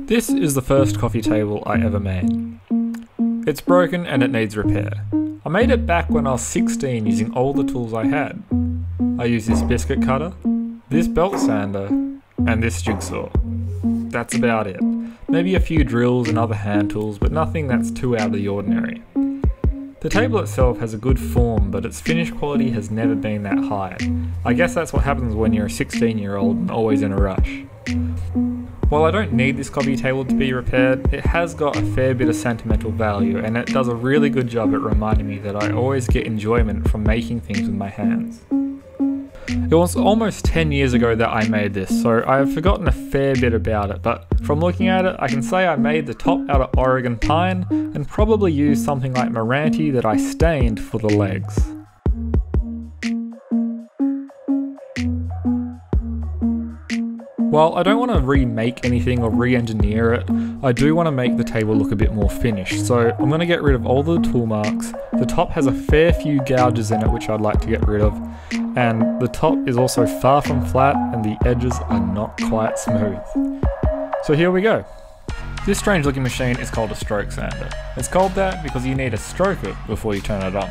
This is the first coffee table I ever made. It's broken and it needs repair. I made it back when I was 16 using all the tools I had. I used this biscuit cutter, this belt sander, and this jigsaw. That's about it. Maybe a few drills and other hand tools, but nothing that's too out of the ordinary. The table itself has a good form, but its finish quality has never been that high. I guess that's what happens when you're a 16-year-old and always in a rush. While I don't need this coffee table to be repaired, it has got a fair bit of sentimental value, and it does a really good job at reminding me that I always get enjoyment from making things with my hands. It was almost 10 years ago that I made this, so I have forgotten a fair bit about it, but from looking at it, I can say I made the top out of Oregon pine and probably used something like Meranti that I stained for the legs. While I don't want to remake anything or re-engineer it, I do want to make the table look a bit more finished, so I'm going to get rid of all the tool marks. The top has a fair few gouges in it which I'd like to get rid of, and the top is also far from flat and the edges are not quite smooth. So here we go. This strange looking machine is called a stroke sander. It's called that because you need to stroke it before you turn it on.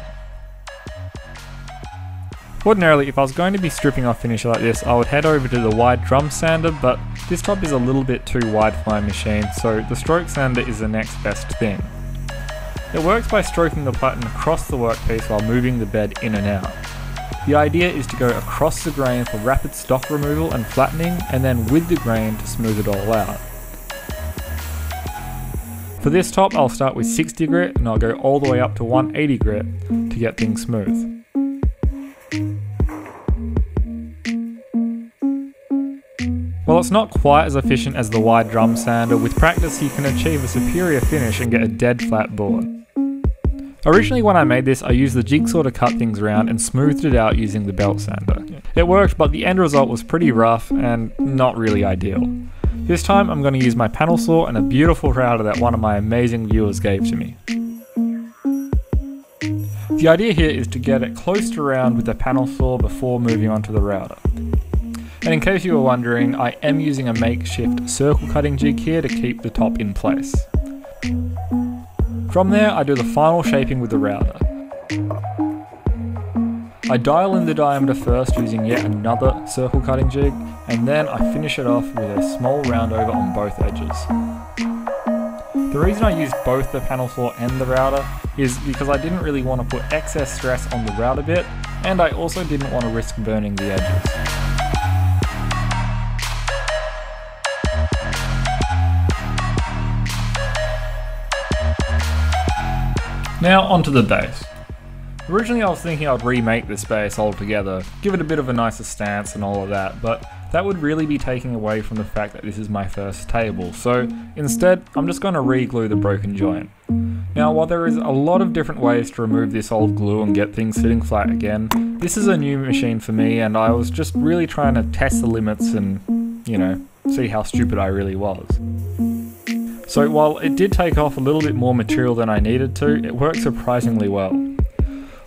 Ordinarily, if I was going to be stripping off finish like this, I would head over to the wide drum sander, but this top is a little bit too wide for my machine, so the stroke sander is the next best thing. It works by stroking the platen across the workpiece while moving the bed in and out. The idea is to go across the grain for rapid stock removal and flattening, and then with the grain to smooth it all out. For this top, I'll start with 60 grit and I'll go all the way up to 180 grit to get things smooth. While it's not quite as efficient as the wide drum sander, with practice you can achieve a superior finish and get a dead flat board. Originally when I made this, I used the jigsaw to cut things around and smoothed it out using the belt sander. It worked, but the end result was pretty rough and not really ideal. This time I'm going to use my panel saw and a beautiful router that one of my amazing viewers gave to me. The idea here is to get it close to round with the panel saw before moving on to the router. And in case you were wondering, I am using a makeshift circle cutting jig here to keep the top in place. From there, I do the final shaping with the router. I dial in the diameter first using yet another circle cutting jig, and then I finish it off with a small round over on both edges. The reason I used both the panel saw and the router is because I didn't really want to put excess stress on the router bit, and I also didn't want to risk burning the edges. Now onto the base. Originally I was thinking I'd remake this base altogether, give it a bit of a nicer stance and all of that, but that would really be taking away from the fact that this is my first table, so instead I'm just going to re-glue the broken joint. Now while there is a lot of different ways to remove this old glue and get things sitting flat again, this is a new machine for me and I was just really trying to test the limits and, you know, see how stupid I really was. So while it did take off a little bit more material than I needed to, it worked surprisingly well.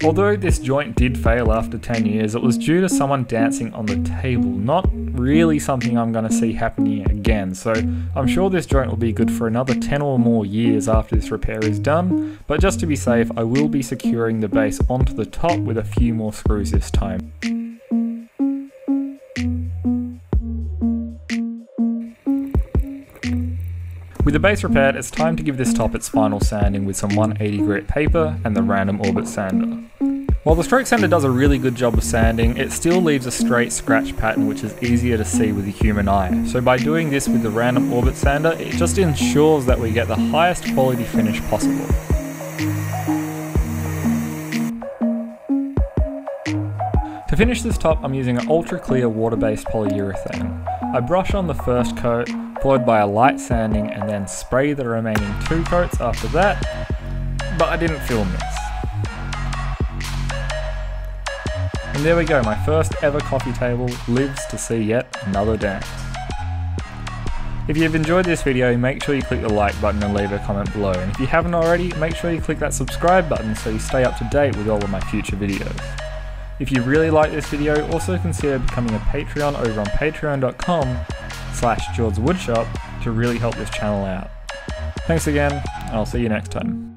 Although this joint did fail after 10 years, it was due to someone dancing on the table, not really something I'm going to see happening again, so I'm sure this joint will be good for another 10 or more years after this repair is done, but just to be safe, I will be securing the base onto the top with a few more screws this time. With the base repaired, it's time to give this top its final sanding with some 180 grit paper and the random orbit sander. While the stroke sander does a really good job of sanding, it still leaves a straight scratch pattern which is easier to see with the human eye. So by doing this with the random orbit sander, it just ensures that we get the highest quality finish possible. To finish this top, I'm using an ultra clear water-based polyurethane. I brush on the first coat, followed by a light sanding, and then spray the remaining 2 coats after that, but I didn't film this. And there we go, my first ever coffee table lives to see yet another dance. If you've enjoyed this video, make sure you click the like button and leave a comment below, and if you haven't already, make sure you click that subscribe button so you stay up to date with all of my future videos. If you really like this video, also consider becoming a Patreon over on patreon.com/JWS Woodshop, to really help this channel out. Thanks again, and I'll see you next time.